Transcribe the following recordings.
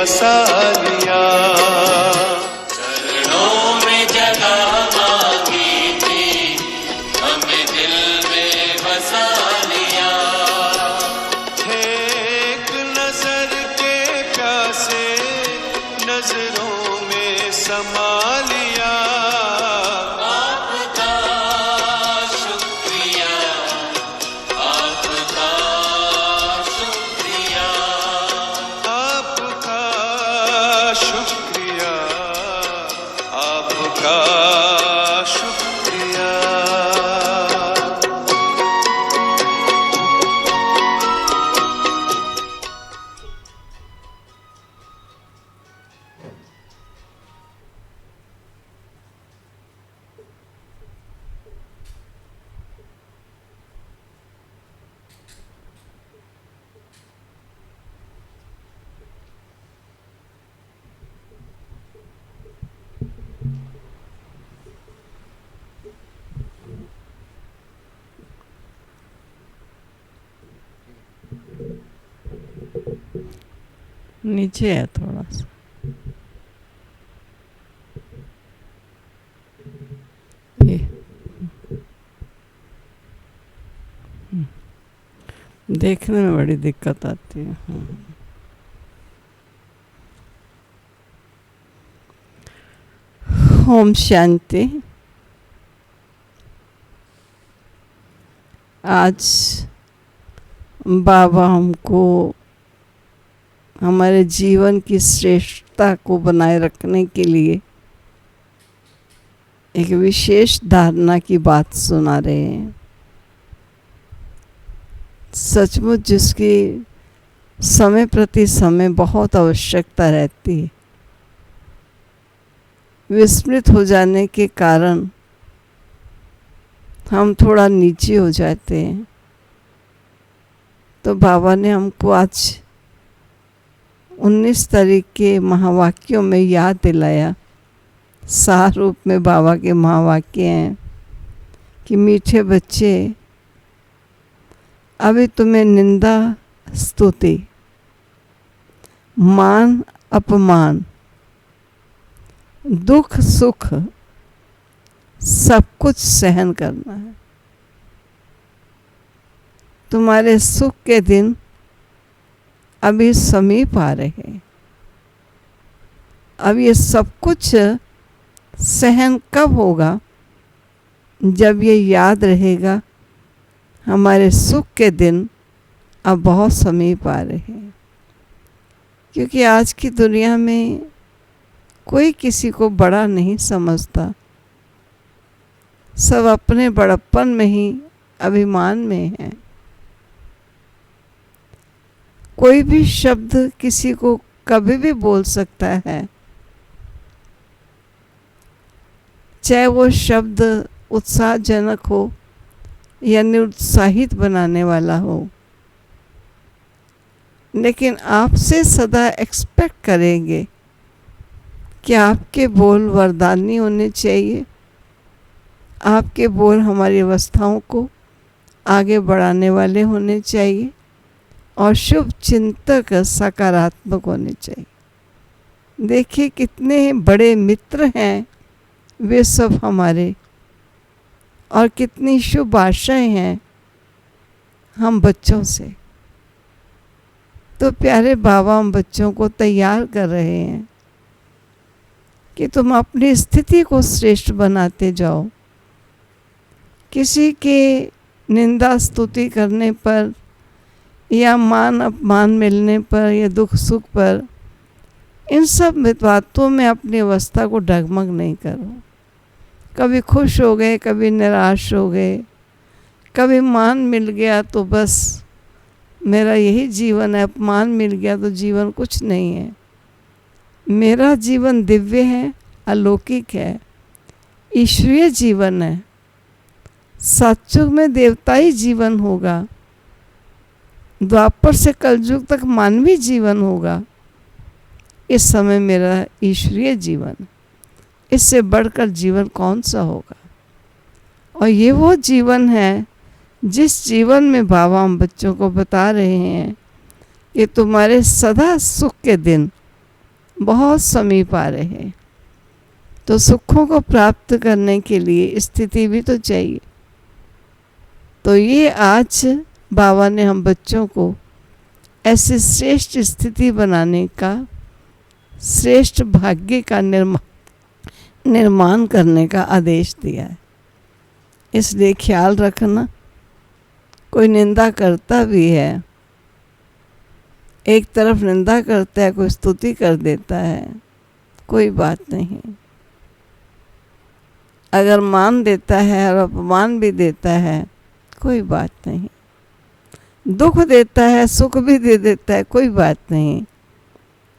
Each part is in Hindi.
बसा लिया। चरणों में जगह मांगी थी, हमें दिल में बसा लिया। थे एक नजर के प्यासे, नजरों में समा लिया। आपका शुक्रिया, आपका शुक्रिया, आपका शुक्रिया, आपका शुक्रिया। नीचे है थोड़ा सा। ये देखने में बड़ी दिक्कत आती है। ओम शांति। आज बाबा हमको हमारे जीवन की श्रेष्ठता को बनाए रखने के लिए एक विशेष धारणा की बात सुना रहे हैं। सचमुच जिसकी समय प्रति समय बहुत आवश्यकता रहती है। विस्मृत हो जाने के कारण हम थोड़ा नीचे हो जाते हैं। तो बाबा ने हमको आज 19 तारीख के महावाक्यों में याद दिलाया। सार रूप में बाबा के महावाक्य हैं कि मीठे बच्चे, अभी तुम्हें निंदा स्तुति मान अपमान दुख सुख सब कुछ सहन करना है। तुम्हारे सुख के दिन अभी समीप आ रहे हैं। अब ये सब कुछ सहन कब होगा? जब ये याद रहेगा हमारे सुख के दिन अब बहुत समीप आ रहे हैं। क्योंकि आज की दुनिया में कोई किसी को बड़ा नहीं समझता। सब अपने बड़प्पन में ही अभिमान में है। कोई भी शब्द किसी को कभी भी बोल सकता है, चाहे वो शब्द उत्साहजनक हो या निरुत्साहित बनाने वाला हो। लेकिन आपसे सदा एक्सपेक्ट करेंगे कि आपके बोल वरदानी होने चाहिए। आपके बोल हमारी अवस्थाओं को आगे बढ़ाने वाले होने चाहिए और शुभ चिंतक सकारात्मक होने चाहिए। देखिए कितने बड़े मित्र हैं वे सब हमारे, और कितनी शुभ आशाएं हैं हम बच्चों से। तो प्यारे बाबा हम बच्चों को तैयार कर रहे हैं कि तुम अपनी स्थिति को श्रेष्ठ बनाते जाओ। किसी के निंदा स्तुति करने पर या मान अपमान मिलने पर या दुख सुख पर, इन सब बातों में अपनी अवस्था को डगमग नहीं करो। कभी खुश हो गए, कभी निराश हो गए, कभी मान मिल गया तो बस मेरा यही जीवन है, अपमान मिल गया तो जीवन कुछ नहीं है। मेरा जीवन दिव्य है, अलौकिक है, ईश्वरीय जीवन है। सतयुग में देवताई जीवन होगा, द्वापर से कलयुग तक मानवीय जीवन होगा। इस समय मेरा ईश्वरीय जीवन, इससे बढ़कर जीवन कौन सा होगा? और ये वो जीवन है जिस जीवन में बाबा हम बच्चों को बता रहे हैं कि तुम्हारे सदा सुख के दिन बहुत समीप आ रहे हैं। तो सुखों को प्राप्त करने के लिए स्थिति भी तो चाहिए। तो ये आज बाबा ने हम बच्चों को ऐसी श्रेष्ठ स्थिति बनाने का, श्रेष्ठ भाग्य का निर्माण करने का आदेश दिया है। इसलिए ख्याल रखना, कोई निंदा करता भी है, एक तरफ निंदा करता है, कोई स्तुति कर देता है, कोई बात नहीं। अगर मान देता है और अपमान भी देता है, कोई बात नहीं। दुख देता है, सुख भी दे देता है, कोई बात नहीं।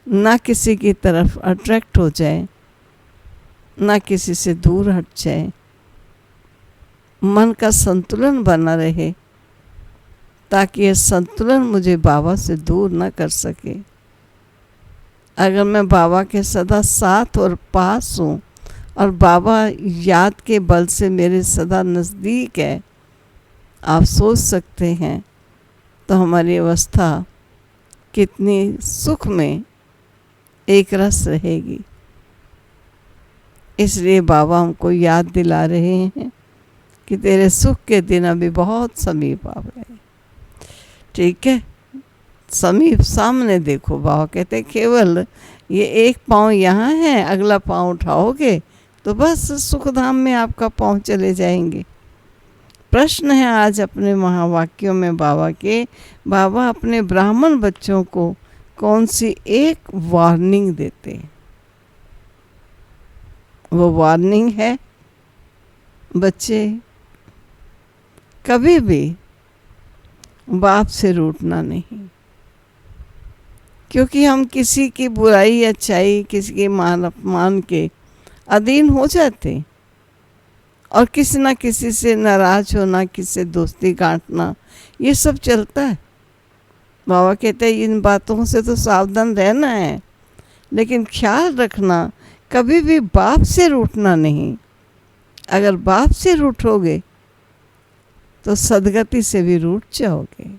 ना किसी की तरफ अट्रैक्ट हो जाए, ना किसी से दूर हट जाए। मन का संतुलन बना रहे, ताकि यह संतुलन मुझे बाबा से दूर न कर सके। अगर मैं बाबा के सदा साथ और पास हूँ और बाबा याद के बल से मेरे सदा नज़दीक है, आप सोच सकते हैं तो हमारी अवस्था कितनी सुख में एक रस रहेगी। इसलिए बाबा हमको याद दिला रहे हैं कि तेरे सुख के दिन अभी बहुत समीप आ गए। ठीक है, समीप सामने देखो। बाबा कहते केवल ये एक पाँव यहाँ है, अगला पाँव उठाओगे तो बस सुखधाम में आपका पाँव चले जाएंगे। प्रश्न है आज अपने महावाक्यों में बाबा के, बाबा अपने ब्राह्मण बच्चों को कौन सी एक वार्निंग देते हैं। वो वार्निंग है, बच्चे कभी भी बाप से रूठना नहीं। क्योंकि हम किसी की बुराई अच्छाई, किसी के मान अपमान के अधीन हो जाते, और किसी ना किसी से नाराज होना, किसी से दोस्ती गांठना, ये सब चलता है। बाबा कहते हैं इन बातों से तो सावधान रहना है, लेकिन ख्याल रखना कभी भी बाप से रूठना नहीं। अगर बाप से रूठोगे तो सदगति से भी रूठ जाओगे।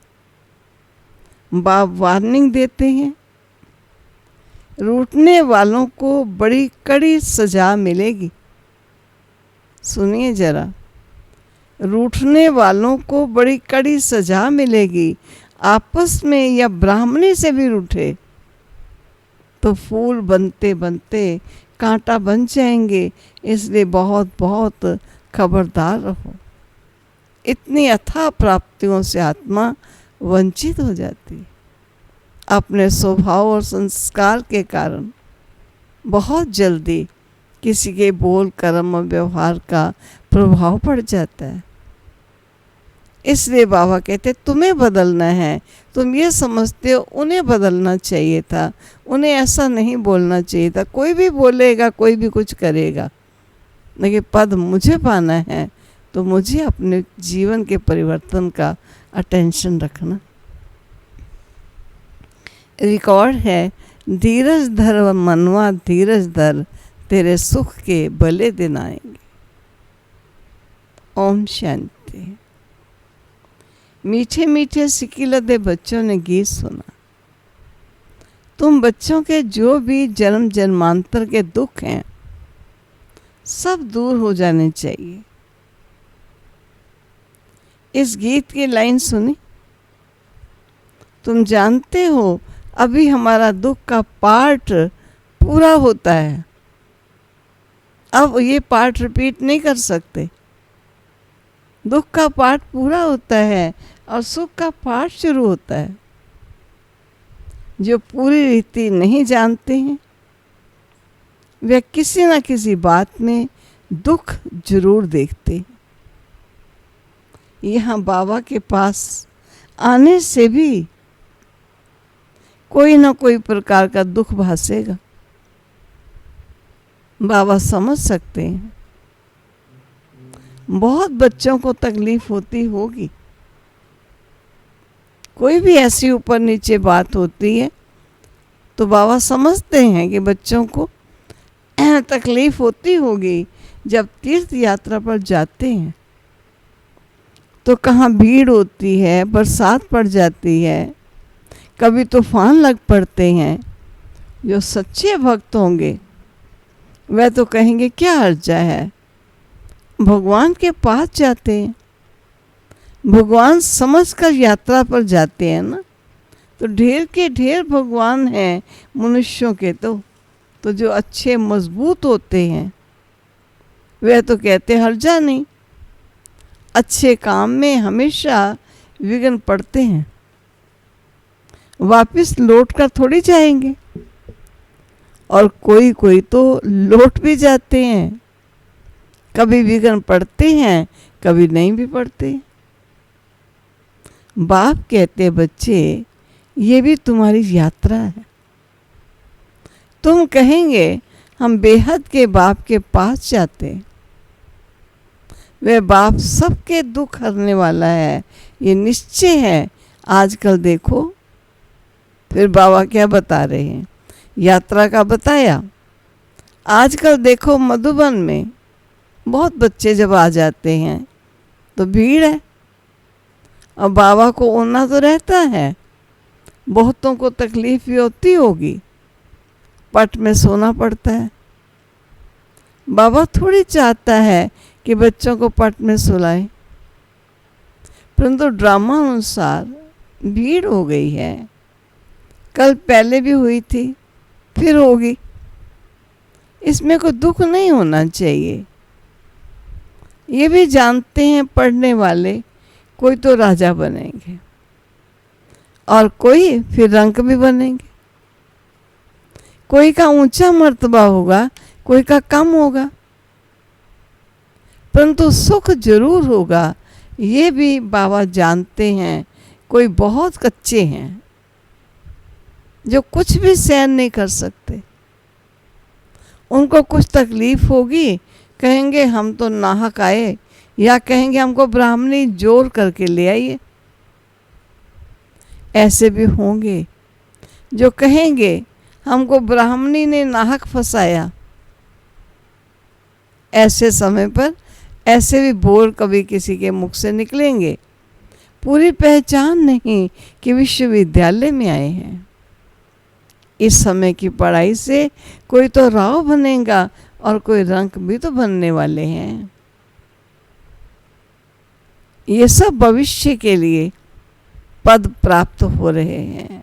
बाप वार्निंग देते हैं, रूठने वालों को बड़ी कड़ी सजा मिलेगी। सुनिए जरा, रूठने वालों को बड़ी कड़ी सजा मिलेगी। आपस में या ब्राह्मणी से भी रूठे तो फूल बनते बनते कांटा बन जाएंगे। इसलिए बहुत बहुत खबरदार रहो। इतनी अथाह प्राप्तियों से आत्मा वंचित हो जाती है। अपने स्वभाव और संस्कार के कारण बहुत जल्दी किसी के बोल, कर्म और व्यवहार का प्रभाव पड़ जाता है। इसलिए बाबा कहते तुम्हें बदलना है। तुम ये समझते हो उन्हें बदलना चाहिए था, उन्हें ऐसा नहीं बोलना चाहिए था। कोई भी बोलेगा, कोई भी कुछ करेगा, लेकिन पद मुझे पाना है तो मुझे अपने जीवन के परिवर्तन का अटेंशन रखना। रिकॉर्ड है, धीरज धर मनवा धीरज धर, तेरे सुख के भले दिन आएंगे। ओम शांति। मीठे मीठे सिकिलदे बच्चों ने गीत सुना। तुम बच्चों के जो भी जन्म जन्मांतर के दुख हैं सब दूर हो जाने चाहिए। इस गीत की लाइन सुनी। तुम जानते हो अभी हमारा दुख का पार्ट पूरा होता है, अब ये पार्ट रिपीट नहीं कर सकते। दुख का पार्ट पूरा होता है और सुख का पार्ट शुरू होता है। जो पूरी रीति नहीं जानते हैं वे किसी न किसी बात में दुख जरूर देखते हैं। यहाँ बाबा के पास आने से भी कोई ना कोई प्रकार का दुख भासेगा। बाबा समझ सकते हैं। बहुत बच्चों को तकलीफ होती होगी। कोई भी ऐसी ऊपर नीचे बात होती है तो बाबा समझते हैं कि बच्चों को तकलीफ होती होगी। जब तीर्थ यात्रा पर जाते हैं तो कहाँ भीड़ होती है, बरसात पड़ जाती है, कभी तूफान लग पड़ते हैं जो सच्चे भक्त होंगे वह तो कहेंगे क्या हर्जा है, भगवान के पास जाते हैं, भगवान समझकर यात्रा पर जाते हैं ना। तो ढेर के ढेर भगवान हैं मनुष्यों के। तो जो अच्छे मजबूत होते हैं वह तो कहते हर्जा नहीं। अच्छे काम में हमेशा विघ्न पड़ते हैं, वापस लौट कर थोड़ी जाएंगे। और कोई कोई तो लौट भी जाते हैं, कभी विघ्न पड़ते हैं कभी नहीं भी पड़ते। बाप कहते बच्चे ये भी तुम्हारी यात्रा है। तुम कहेंगे हम बेहद के बाप के पास जाते, वह बाप सबके दुख हरने वाला है, ये निश्चय है। आजकल देखो फिर बाबा क्या बता रहे हैं, यात्रा का बताया। आजकल देखो मधुबन में बहुत बच्चे जब आ जाते हैं तो भीड़ है, और बाबा को ओना तो रहता है। बहुतों को तकलीफ भी होती होगी, पट में सोना पड़ता है। बाबा थोड़ी चाहता है कि बच्चों को पट में सुलाए, परंतु ड्रामा अनुसार भीड़ हो गई है। कल पहले भी हुई थी, फिर होगी। इसमें कोई दुख नहीं होना चाहिए। ये भी जानते हैं पढ़ने वाले, कोई तो राजा बनेंगे और कोई फिर रंक भी बनेंगे। कोई का ऊंचा मर्तबा होगा, कोई का कम होगा, परंतु सुख जरूर होगा। ये भी बाबा जानते हैं। कोई बहुत कच्चे हैं जो कुछ भी सहन नहीं कर सकते, उनको कुछ तकलीफ होगी, कहेंगे हम तो नाहक आए, या कहेंगे हमको ब्राह्मणी जोर करके ले आइए। ऐसे भी होंगे जो कहेंगे हमको ब्राह्मणी ने नाहक फंसाया। ऐसे समय पर ऐसे भी बोल कभी किसी के मुख से निकलेंगे। पूरी पहचान नहीं कि विश्वविद्यालय में आए हैं। इस समय की पढ़ाई से कोई तो राव बनेगा और कोई रंक भी तो बनने वाले हैं। ये सब भविष्य के लिए पद प्राप्त हो रहे हैं।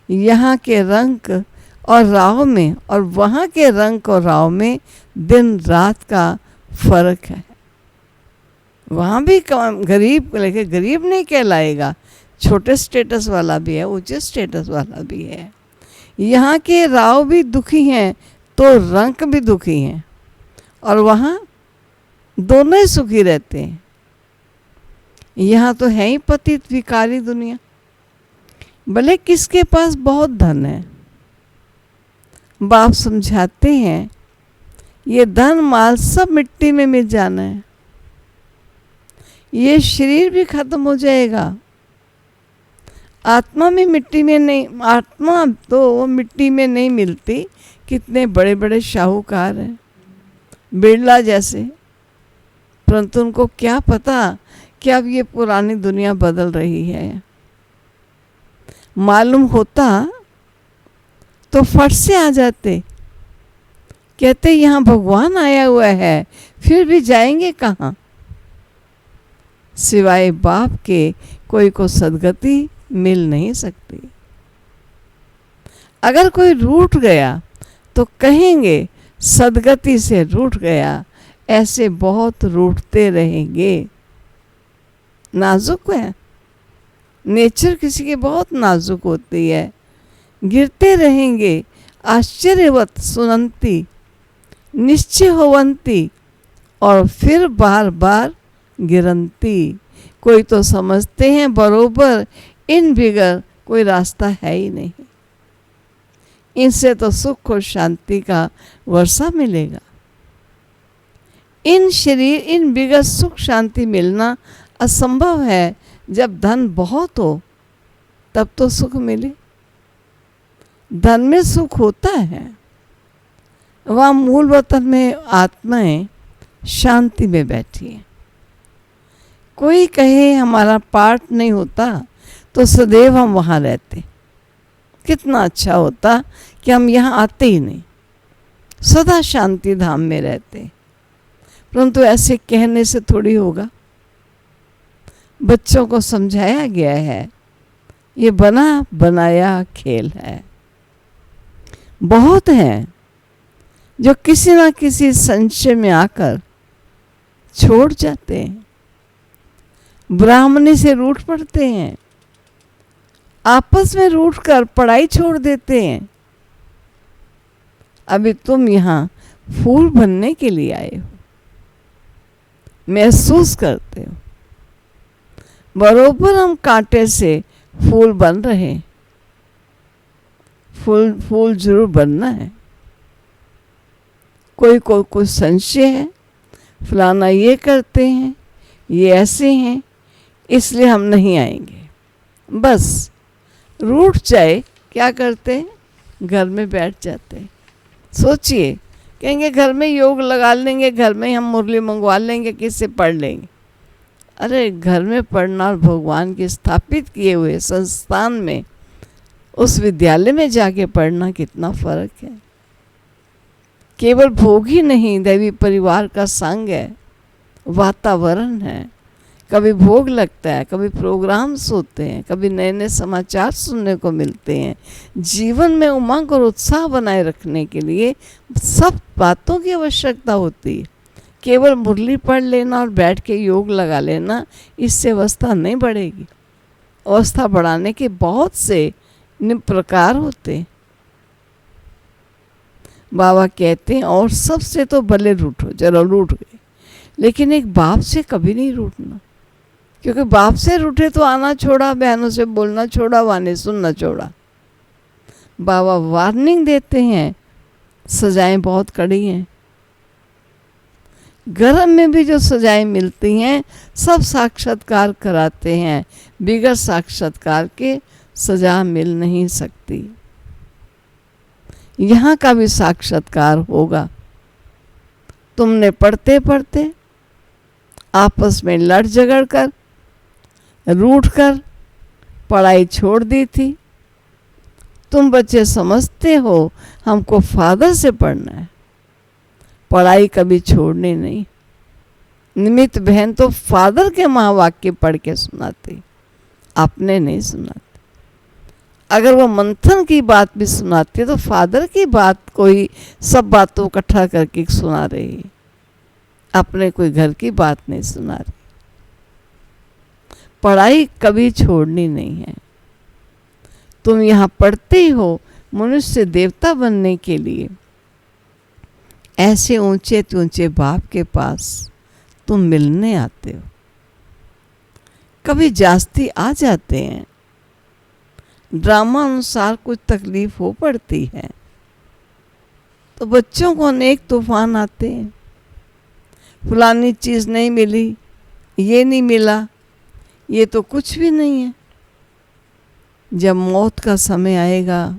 यहाँ के रंक और राव में और वहाँ के रंक और राव में दिन रात का फर्क है। वहाँ भी गरीब, लेकिन गरीब नहीं कहलाएगा, छोटे स्टेटस वाला भी है, ऊंचे स्टेटस वाला भी है। यहाँ के राव भी दुखी हैं तो रंक भी दुखी हैं, और वहाँ दोनों ही सुखी रहते हैं। यहाँ तो है ही पतित भिखारी दुनिया। भले किसके पास बहुत धन है, बाप समझाते हैं ये धन माल सब मिट्टी में मिल जाना है, ये शरीर भी खत्म हो जाएगा। आत्मा में मिट्टी में नहीं, आत्मा तो मिट्टी में नहीं मिलती। कितने बड़े बड़े शाहूकार हैं, बिरला जैसे, परंतु उनको क्या पता कि अब ये पुरानी दुनिया बदल रही है। मालूम होता तो फट से आ जाते, कहते यहाँ भगवान आया हुआ है, फिर भी जाएंगे कहाँ। सिवाय बाप के कोई को सदगति मिल नहीं सकती। अगर कोई रूठ गया तो कहेंगे सदगति से रूठ गया। ऐसे बहुत रूठते रहेंगे। नाजुक है नेचर, किसी की बहुत नाजुक होती है। गिरते रहेंगे, आश्चर्यवत सुनंती, निश्चय होवंती, और फिर बार बार गिरंती। कोई तो समझते हैं बरोबर इन बिगर कोई रास्ता है ही नहीं, इनसे तो सुख और शांति का वर्षा मिलेगा। इन शरीर इन बिगर सुख शांति मिलना असंभव है। जब धन बहुत हो तब तो सुख मिले। धन में सुख होता है, वहाँ मूल वतन में आत्माएं शांति में बैठी है। कोई कहे हमारा पाठ नहीं होता तो सदैव हम वहाँ रहते। कितना अच्छा होता कि हम यहाँ आते ही नहीं, सदा शांति धाम में रहते हैं। परंतु ऐसे कहने से थोड़ी होगा। बच्चों को समझाया गया है ये बना बनाया खेल है। बहुत हैं जो किसी ना किसी संशय में आकर छोड़ जाते हैं, ब्राह्मणी से रूठ पड़ते हैं, आपस में रूठ कर पढ़ाई छोड़ देते हैं। अभी तुम यहाँ फूल बनने के लिए आए हो, महसूस करते हो बरोबर हम कांटे से फूल बन रहे हैं। फूल जरूर बनना है। कोई को कुछ संशय है, फलाना ये करते हैं, ये ऐसे हैं, इसलिए हम नहीं आएंगे। बस रूठ जाए, क्या करते हैं, घर में बैठ जाते हैं। सोचिए, कहेंगे घर में योग लगा लेंगे, घर में हम मुरली मंगवा लेंगे, किससे पढ़ लेंगे। अरे घर में पढ़ना और भगवान के स्थापित किए हुए संस्थान में, उस विद्यालय में जाके पढ़ना कितना फर्क है। केवल भोग ही नहीं, दैवी परिवार का संग है, वातावरण है। कभी भोग लगता है, कभी प्रोग्राम्स होते हैं, कभी नए नए समाचार सुनने को मिलते हैं। जीवन में उमंग और उत्साह बनाए रखने के लिए सब बातों की आवश्यकता होती है। केवल मुरली पढ़ लेना और बैठ के योग लगा लेना, इससे अवस्था नहीं बढ़ेगी। अवस्था बढ़ाने के बहुत से प्रकार होते हैं। बाबा कहते हैं और सबसे तो भले रूठो, चलो रूठ गए, लेकिन एक बाप से कभी नहीं रूठना, क्योंकि बाप से रूठे तो आना छोड़ा, बहनों से बोलना छोड़ा, वाने सुनना छोड़ा। बाबा वार्निंग देते हैं, सजाएं बहुत कड़ी हैं। घर में भी जो सजाएं मिलती हैं सब साक्षात्कार कराते हैं, बिगड़ साक्षात्कार के सजा मिल नहीं सकती। यहाँ का भी साक्षात्कार होगा। तुमने पढ़ते पढ़ते आपस में लड़ झगड़ कर, रूठ कर पढ़ाई छोड़ दी थी। तुम बच्चे समझते हो हमको फादर से पढ़ना है, पढ़ाई कभी छोड़नी नहीं। निमित्त बहन तो फादर के महावाक्य पढ़ के सुनाती, आपने नहीं सुनाती। अगर वो मंथन की बात भी सुनाती है तो फादर की बात कोई सब बातों इकट्ठा करके सुना रही, अपने कोई घर की बात नहीं सुना रही। पढ़ाई कभी छोड़नी नहीं है। तुम यहाँ पढ़ते ही हो मनुष्य देवता बनने के लिए। ऐसे ऊंचे ऊंचे बाप के पास तुम मिलने आते हो। कभी जास्ती आ जाते हैं, ड्रामा अनुसार कुछ तकलीफ हो पड़ती है तो बच्चों को अनेक तूफान आते हैं। फलानी चीज़ नहीं मिली, ये नहीं मिला, ये तो कुछ भी नहीं है। जब मौत का समय आएगा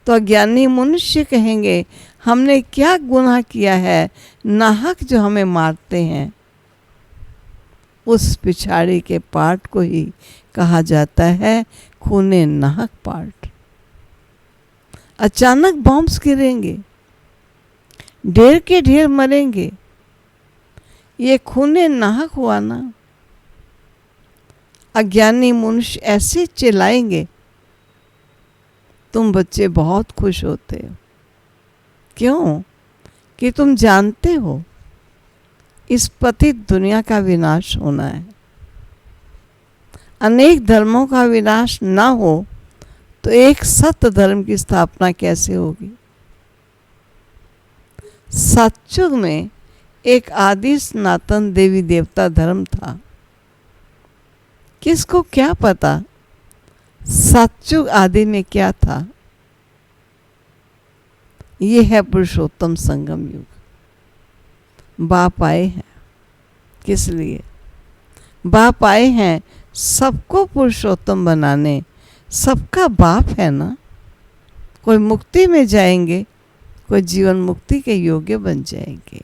तो अज्ञानी मनुष्य कहेंगे हमने क्या गुनाह किया है, नाहक जो हमें मारते हैं। उस पिछाड़ी के पार्ट को ही कहा जाता है खूने नाहक पार्ट। अचानक बॉम्ब्स गिरेंगे, ढेर के ढेर मरेंगे, ये खूने नाहक हुआ ना। अज्ञानी मनुष्य ऐसे चिल्लाएंगे, तुम बच्चे बहुत खुश होते हो। क्यों? कि तुम जानते हो इस पतित दुनिया का विनाश होना है। अनेक धर्मों का विनाश ना हो तो एक सत्य धर्म की स्थापना कैसे होगी। सतयुग में एक आदि सनातन देवी देवता धर्म था। किसको क्या पता सतयुग आदि में क्या था। ये है पुरुषोत्तम संगम युग। बाप आए हैं किस लिए? बाप आए हैं सबको पुरुषोत्तम बनाने। सबका बाप है ना। कोई मुक्ति में जाएंगे, कोई जीवन मुक्ति के योग्य बन जाएंगे।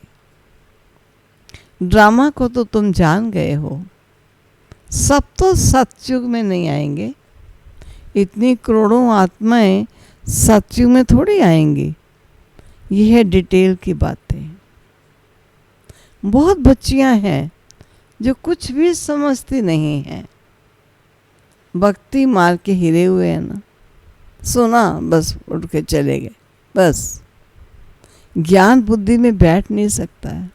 ड्रामा को तो तुम जान गए हो। सब तो सतयुग में नहीं आएंगे। इतनी करोड़ों आत्माएं सतयुग में थोड़ी आएंगी। ये है डिटेल की बातें। बहुत बच्चियां हैं जो कुछ भी समझती नहीं हैं, भक्ति मार के हिरे हुए हैं ना, सुना बस उठ के चले गए, बस ज्ञान बुद्धि में बैठ नहीं सकता है।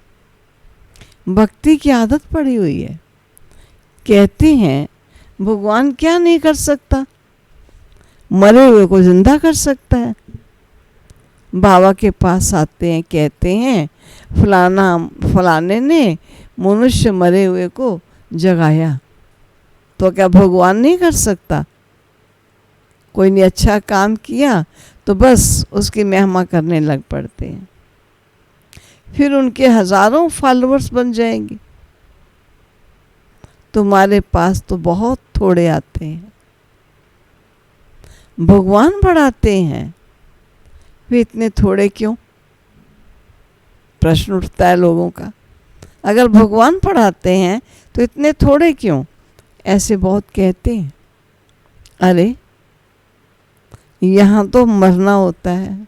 भक्ति की आदत पड़ी हुई है। कहते हैं भगवान क्या नहीं कर सकता, मरे हुए को जिंदा कर सकता है। बाबा के पास आते हैं, कहते हैं फलाने ने मनुष्य मरे हुए को जगाया, तो क्या भगवान नहीं कर सकता? कोई ने अच्छा काम किया तो बस उसकी महिमा करने लग पड़ते हैं, फिर उनके हजारों फॉलोअर्स बन जाएंगे। तुम्हारे पास तो बहुत थोड़े आते हैं। भगवान बढ़ाते हैं, वे इतने थोड़े क्यों? प्रश्न उठता है लोगों का। अगर भगवान पढ़ाते हैं तो इतने थोड़े क्यों? ऐसे बहुत कहते हैं। अरे यहाँ तो मरना होता है,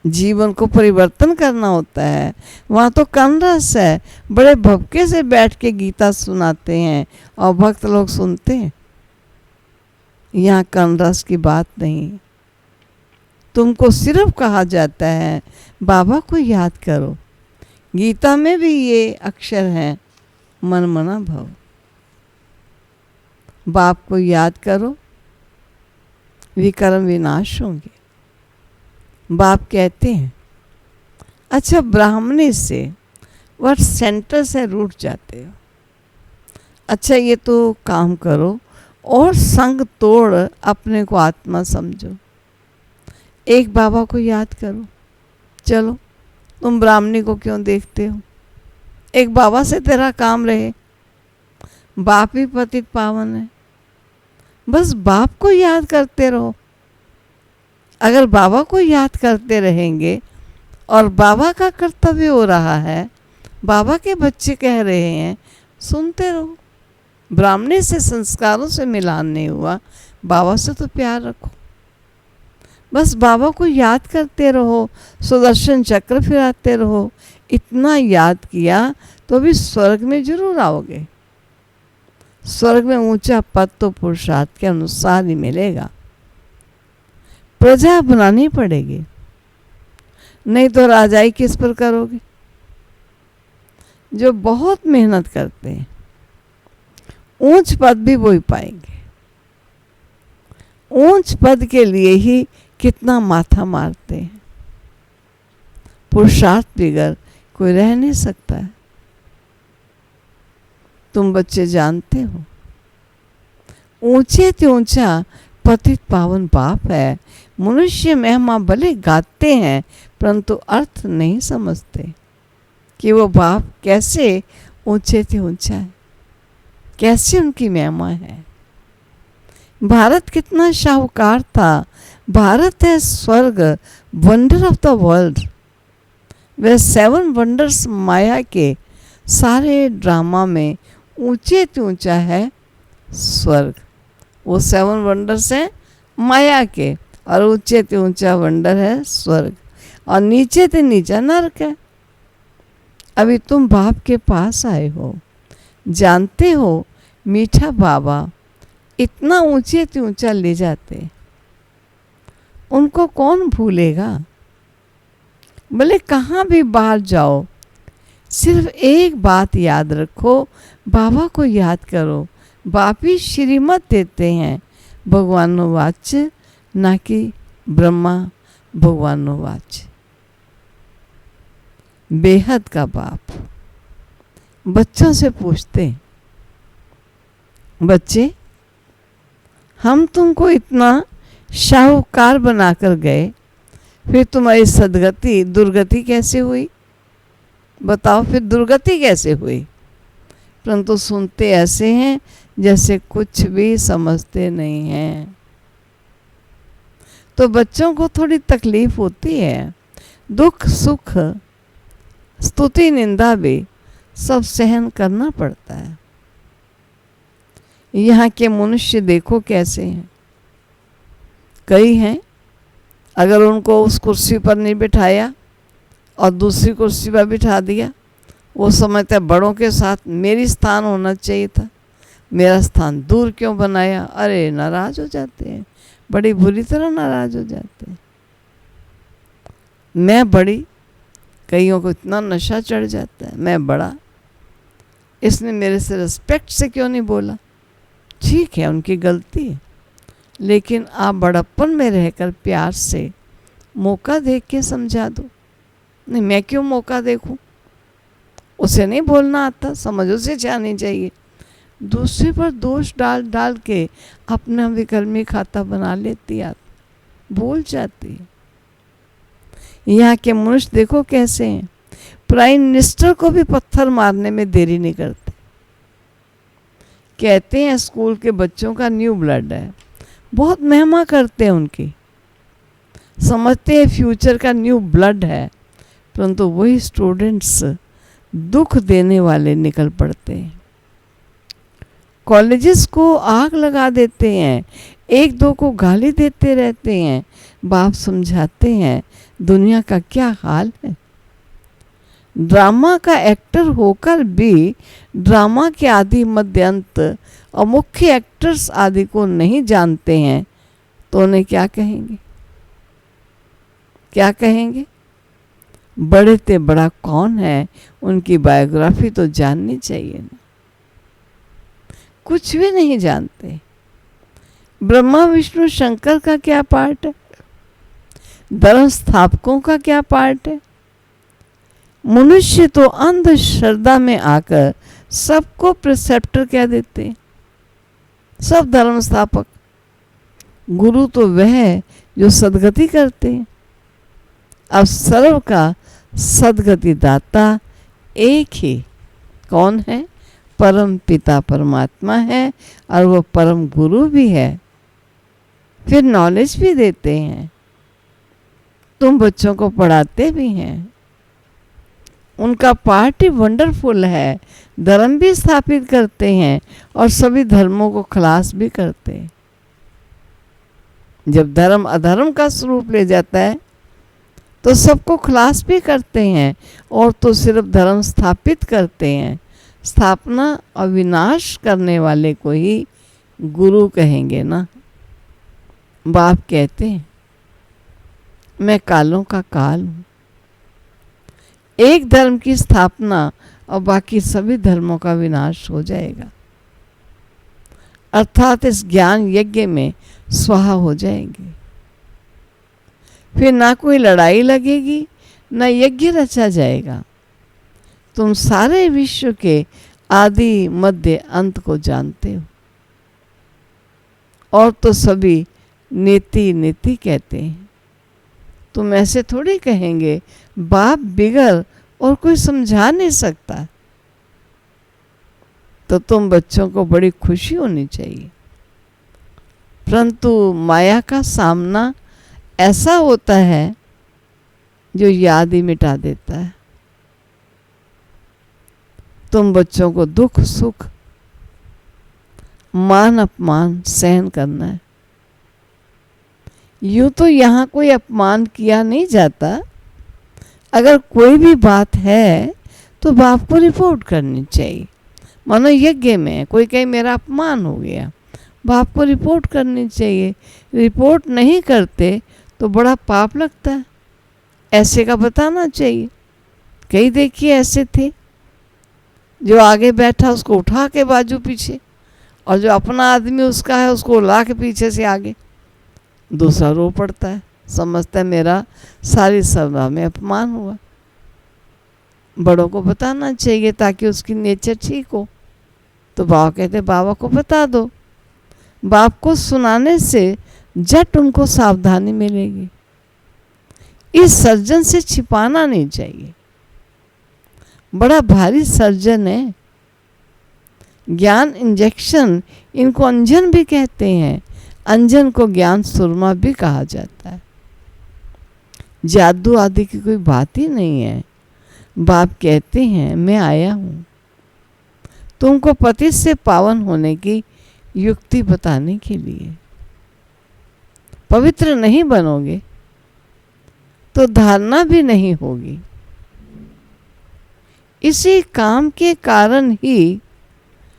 जीवन को परिवर्तन करना होता है। वहाँ तो कनरस है, बड़े भक्के से बैठ के गीता सुनाते हैं और भक्त लोग सुनते हैं। यहाँ कनरस की बात नहीं। तुमको सिर्फ कहा जाता है बाबा को याद करो। गीता में भी ये अक्षर हैं, मन मना भव। बाप को याद करो, विकर्म विनाश होंगे। बाप कहते हैं अच्छा ब्राह्मणी से वर्ड सेंटर से रूठ जाते हो, अच्छा ये तो काम करो और संग तोड़ अपने को आत्मा समझो। एक बाबा को याद करो। चलो तुम ब्राह्मणी को क्यों देखते हो? एक बाबा से तेरा काम रहे। बाप ही पतित पावन है, बस बाप को याद करते रहो। अगर बाबा को याद करते रहेंगे और बाबा का कर्तव्य हो रहा है, बाबा के बच्चे कह रहे हैं, सुनते रहो। ब्राह्मणी से संस्कारों से मिलान नहीं हुआ, बाबा से तो प्यार रखो। बस बाबा को याद करते रहो, सुदर्शन चक्र फिराते रहो। इतना याद किया तो भी स्वर्ग में जरूर आओगे। स्वर्ग में ऊंचा पद तो पुरुषार्थ के अनुसार ही मिलेगा। प्रजा बनानी पड़ेगी, नहीं तो राजाई किस पर करोगे? जो बहुत मेहनत करते हैं ऊंच पद भी वही पाएंगे। ऊंच पद के लिए ही कितना माथा मारते हैं। पुरुषार्थ बिगर कोई रह नहीं सकता है। तुम बच्चे जानते हो, ऊंचे से ऊंचा पतित पावन बाप है। मनुष्य महिमा भले गाते हैं परंतु अर्थ नहीं समझते कि वो बाप कैसे ऊंचे से ऊंचा है, कैसे उनकी महिमा है। भारत कितना शाहूकार था। भारत है स्वर्ग, वंडर ऑफ द वर्ल्ड। वह 7 वंडर्स माया के सारे ड्रामा में ऊंचे से ऊंचा है स्वर्ग। वो 7 वंडर्स हैं माया के, और ऊंचे से ऊंचा वंडर है स्वर्ग, और नीचे से नीचा नरक है। अभी तुम बाप के पास आए हो, जानते हो मीठा बाबा इतना ऊंचे से ऊंचा ले जाते, उनको कौन भूलेगा? भले कहाँ भी बाहर जाओ, सिर्फ एक बात याद रखो, बाबा को याद करो। बाप ही श्रीमत देते हैं, भगवानोवाच, ना कि ब्रह्मा भगवानोवाच। बेहद का बाप बच्चों से पूछते, बच्चे हम तुमको इतना शाहूकार बनाकर गए, फिर तुम्हारी सदगति दुर्गति कैसे हुई? बताओ फिर दुर्गति कैसे हुई? परंतु सुनते ऐसे हैं जैसे कुछ भी समझते नहीं हैं। तो बच्चों को थोड़ी तकलीफ होती है, दुख सुख स्तुति निंदा भी सब सहन करना पड़ता है। यहाँ के मनुष्य देखो कैसे हैं। कई हैं अगर उनको उस कुर्सी पर नहीं बिठाया और दूसरी कुर्सी पर बिठा दिया, वो समझते बड़ों के साथ मेरी स्थान होना चाहिए था, मेरा स्थान दूर क्यों बनाया। अरे नाराज हो जाते हैं, बड़ी बुरी तरह नाराज हो जाते हैं। मैं बड़ी, कईयों को इतना नशा चढ़ जाता है, मैं बड़ा, इसने मेरे से रिस्पेक्ट से क्यों नहीं बोला। ठीक है, उनकी गलती है, लेकिन आप बड़प्पन में रहकर प्यार से मौका देख के समझा दो। नहीं, मैं क्यों मौका देखूं, उसे नहीं बोलना आता, समझ उसे जानी चाहिए। दूसरे पर दोष डाल डाल के अपना विकर्मी खाता बना लेती, आप बोल जाती है। यहाँ के मनुष्य देखो कैसे हैं, प्राइम मिनिस्टर को भी पत्थर मारने में देरी नहीं करते। कहते हैं स्कूल के बच्चों का न्यू ब्लड है, बहुत महिमा करते हैं उनकी, समझते हैं फ्यूचर का न्यू ब्लड है, परंतु वही स्टूडेंट्स दुख देने वाले निकल पड़ते हैं। कॉलेजेस को आग लगा देते हैं, एक दो को गाली देते रहते हैं, बाप समझाते हैं दुनिया का क्या हाल है। ड्रामा का एक्टर होकर भी ड्रामा के आदि मध्य अंत और मुख्य एक्टर्स आदि को नहीं जानते हैं, तो उन्हें क्या कहेंगे, क्या कहेंगे। बड़े ते बड़ा कौन है, उनकी बायोग्राफी तो जाननी चाहिए ना, कुछ भी नहीं जानते। ब्रह्मा विष्णु शंकर का क्या पार्ट है, धर्म स्थापकों का क्या पार्ट है। मनुष्य तो अंधश्रद्धा में आकर सबको प्रिसेप्टर कह देते हैं, सब धर्म स्थापक। गुरु तो वह है जो सदगति करते हैं। अब सर्व का सदगति दाता एक ही, कौन है, परम पिता परमात्मा है, और वो परम गुरु भी है, फिर नॉलेज भी देते हैं, तुम बच्चों को पढ़ाते भी हैं। उनका पार्ट ही वंडरफुल है, धर्म भी स्थापित करते हैं और सभी धर्मों को खलास भी करते हैं। जब धर्म अधर्म का स्वरूप ले जाता है तो सबको खलास भी करते हैं, और तो सिर्फ धर्म स्थापित करते हैं। स्थापना और विनाश करने वाले को ही गुरु कहेंगे ना। बाप कहते हैं मैं कालों का काल हूँ, एक धर्म की स्थापना और बाकी सभी धर्मों का विनाश हो जाएगा, अर्थात इस ज्ञान यज्ञ में स्वाहा हो जाएंगे। फिर ना कोई लड़ाई लगेगी, ना यज्ञ रचा जाएगा। तुम सारे विश्व के आदि मध्य अंत को जानते हो, और तो सभी नीति नीति कहते हैं। तुम ऐसे थोड़ी कहेंगे बाप बिगड़ और कोई समझा नहीं सकता, तो तुम बच्चों को बड़ी खुशी होनी चाहिए। परंतु माया का सामना ऐसा होता है जो याद ही मिटा देता है। तुम बच्चों को दुख सुख मान अपमान सहन करना है। यूं तो यहाँ कोई अपमान किया नहीं जाता, अगर कोई भी बात है तो बाप को रिपोर्ट करनी चाहिए। मानो यज्ञ में कोई कहे मेरा अपमान हो गया, बाप को रिपोर्ट करनी चाहिए। रिपोर्ट नहीं करते तो बड़ा पाप लगता है, ऐसे का बताना चाहिए। कई देखिए ऐसे थे जो आगे बैठा उसको उठा के बाजू पीछे, और जो अपना आदमी उसका है उसको ला के पीछे से आगे। दूसरा रो पड़ता है, समझता है मेरा सारी सभा में अपमान हुआ। बड़ों को बताना चाहिए ताकि उसकी नेचर ठीक हो। तो बाबा कहते बाबा को बता दो। बाप को सुनाने से झट उनको सावधानी मिलेगी। इस सर्जन से छिपाना नहीं चाहिए, बड़ा भारी सर्जन है। ज्ञान इंजेक्शन, इनको अंजन भी कहते हैं। अंजन को ज्ञान सुरमा भी कहा जाता है। जादू आदि की कोई बात ही नहीं है। बाप कहते हैं मैं आया हूँ तुमको पति से पावन होने की युक्ति बताने के लिए। पवित्र नहीं बनोगे तो धारणा भी नहीं होगी। इसी काम के कारण ही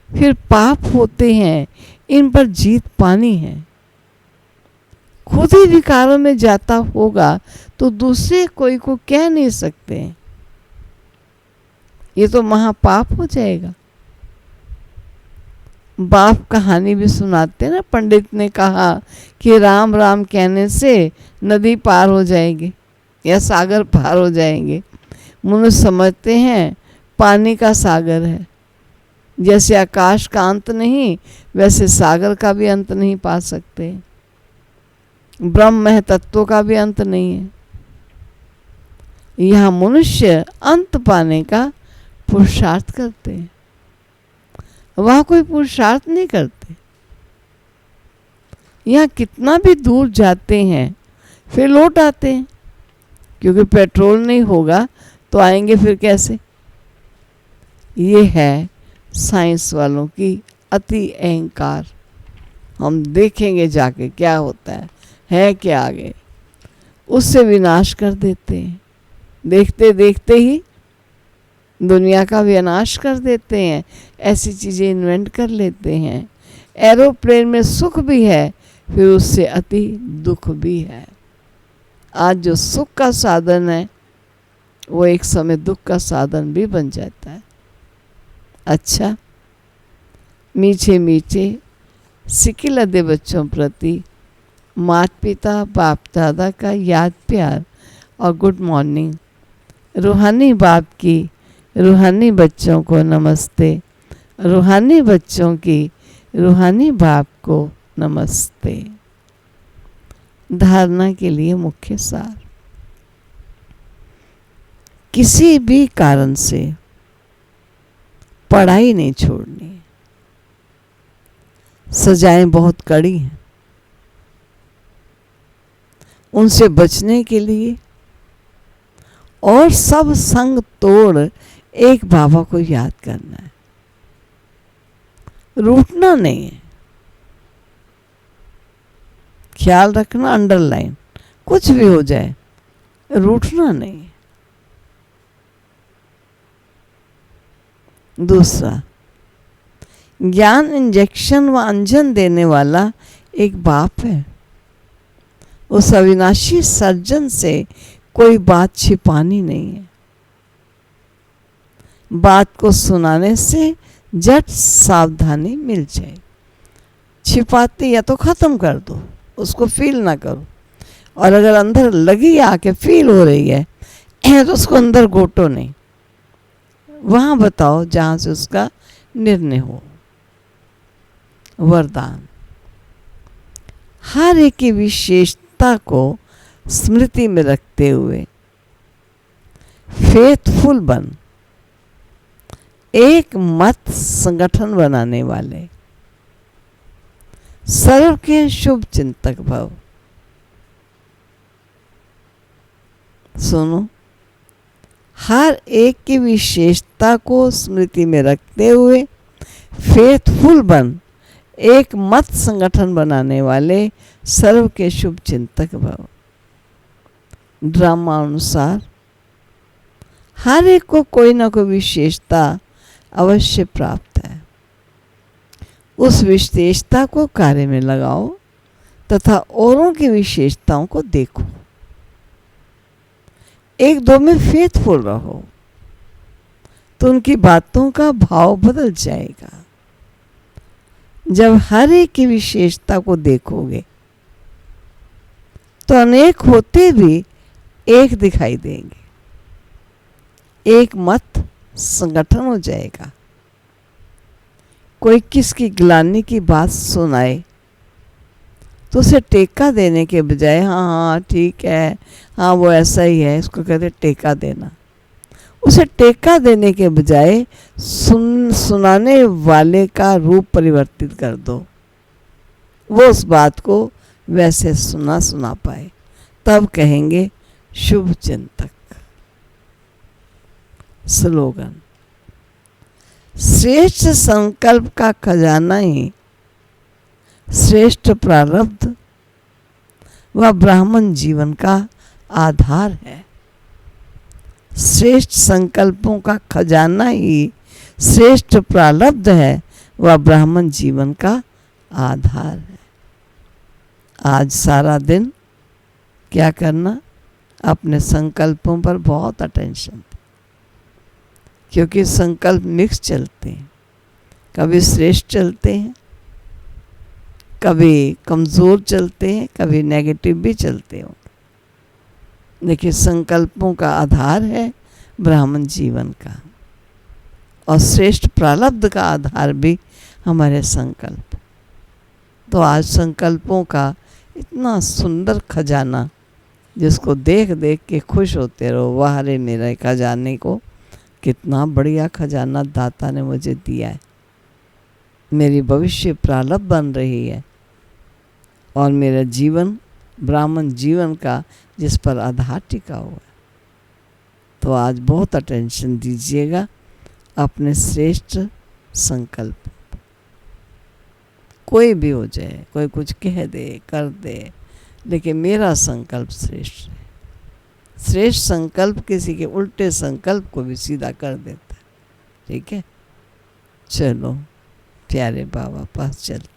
फिर पाप होते हैं, इन पर जीत पानी है। खुद ही विकारों में जाता होगा तो दूसरे कोई को कह नहीं सकते, ये तो महापाप हो जाएगा। बाप कहानी भी सुनाते ना, पंडित ने कहा कि राम राम कहने से नदी पार हो जाएगी या सागर पार हो जाएंगे। मनुष्य समझते हैं पानी का सागर है, जैसे आकाश का अंत नहीं वैसे सागर का भी अंत नहीं पा सकते, ब्रह्म है तत्वों का भी अंत नहीं है। यहाँ मनुष्य अंत पाने का पुरुषार्थ करते हैं, वहाँ कोई पुरुषार्थ नहीं करते। यहाँ कितना भी दूर जाते हैं फिर लौट आते हैं, क्योंकि पेट्रोल नहीं होगा तो आएंगे फिर कैसे। ये है साइंस वालों की अति अहंकार। हम देखेंगे जाके क्या होता है क्या आगे, उससे विनाश कर देते हैं। देखते देखते ही दुनिया का विनाश कर देते हैं, ऐसी चीज़ें इन्वेंट कर लेते हैं। एरोप्लेन में सुख भी है, फिर उससे अति दुख भी है। आज जो सुख का साधन है वो एक समय दुख का साधन भी बन जाता है। अच्छा, मीठे मीठे सिक्के लदे बच्चों प्रति माता पिता बाप दादा का याद प्यार और गुड मॉर्निंग। रूहानी बाप की रूहानी बच्चों को नमस्ते, रूहानी बच्चों की रूहानी बाप को नमस्ते। धारणा के लिए मुख्य सार, किसी भी कारण से पढ़ाई नहीं छोड़नी। सजाएं बहुत कड़ी हैं, उनसे बचने के लिए और सब संग तोड़ एक बाबा को याद करना है। रूठना नहीं है, ख्याल रखना, अंडरलाइन, कुछ भी हो जाए रूठना नहीं है। दूसरा, ज्ञान इंजेक्शन व अंजन देने वाला एक बाप है। उस अविनाशी सर्जन से कोई बात छिपानी नहीं है। बात को सुनाने से झट सावधानी मिल जाए। छिपाते या तो ख़त्म कर दो, उसको फील ना करो, और अगर अंदर लगी आके फील हो रही है तो उसको अंदर घोटो नहीं, वहाँ बताओ जहाँ से उसका निर्णय हो। वरदान, हर एक की विशेषता को स्मृति में रखते हुए फेथफुल बन एक मत संगठन बनाने वाले, सर्व के शुभ चिंतक भव। सुनो, हर एक की विशेषता को स्मृति में रखते हुए फेथफुल बन एक मत संगठन बनाने वाले, सर्व के शुभ चिंतक भव। ड्रामा अनुसार हर एक को कोई ना कोई विशेषता अवश्य प्राप्त है। उस विशेषता को कार्य में लगाओ तथा औरों की विशेषताओं को देखो। एक दो में फेथफुल रहो तो उनकी बातों का भाव बदल जाएगा। जब हर एक की विशेषता को देखोगे तो अनेक होते भी एक दिखाई देंगे, एक मत संगठन हो जाएगा। कोई किसकी ग्लानि की बात सुनाए तो उसे टेका देने के बजाय हाँ हाँ ठीक है, हाँ वो ऐसा ही है, इसको कहते टेका देना। उसे टेका देने के बजाय सुनाने वाले का रूप परिवर्तित कर दो, वो उस बात को वैसे सुना पाए, तब कहेंगे शुभ चिंतक। स्लोगन, श्रेष्ठ संकल्प का खजाना ही श्रेष्ठ प्रारब्ध व ब्राह्मण जीवन का आधार है। श्रेष्ठ संकल्पों का खजाना ही श्रेष्ठ प्रारब्ध है, वह ब्राह्मण जीवन का आधार है। आज सारा दिन क्या करना, अपने संकल्पों पर बहुत अटेंशन, क्योंकि संकल्प मिक्स चलते हैं, कभी श्रेष्ठ चलते हैं, कभी कमज़ोर चलते हैं, कभी नेगेटिव भी चलते हैं। देखिए, संकल्पों का आधार है ब्राह्मण जीवन का, और श्रेष्ठ प्रारब्ध का आधार भी हमारे संकल्प। तो आज संकल्पों का इतना सुंदर खजाना, जिसको देख देख के खुश होते रहो, वाह रे मेरे खजाने को, कितना बढ़िया खजाना दाता ने मुझे दिया है। मेरी भविष्य प्रारब्ध बन रही है, और मेरा जीवन ब्राह्मण जीवन का जिस पर आधार टिका हुआ है। तो आज बहुत अटेंशन दीजिएगा अपने श्रेष्ठ संकल्प। कोई भी हो जाए, कोई कुछ कह दे कर दे, लेकिन मेरा संकल्प श्रेष्ठ है। श्रेष्ठ संकल्प किसी के उल्टे संकल्प को भी सीधा कर देता है। ठीक है, चलो प्यारे बाबा पास चलते।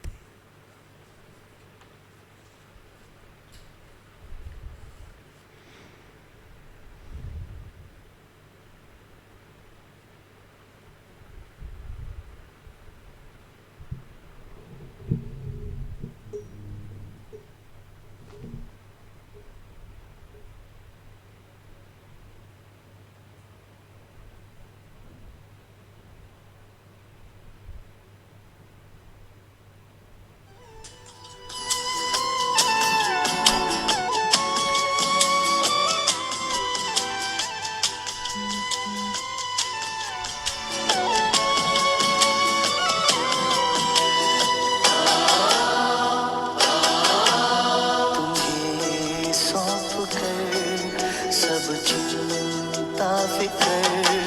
तुम्हें सौंप कर सब चिंता फिकर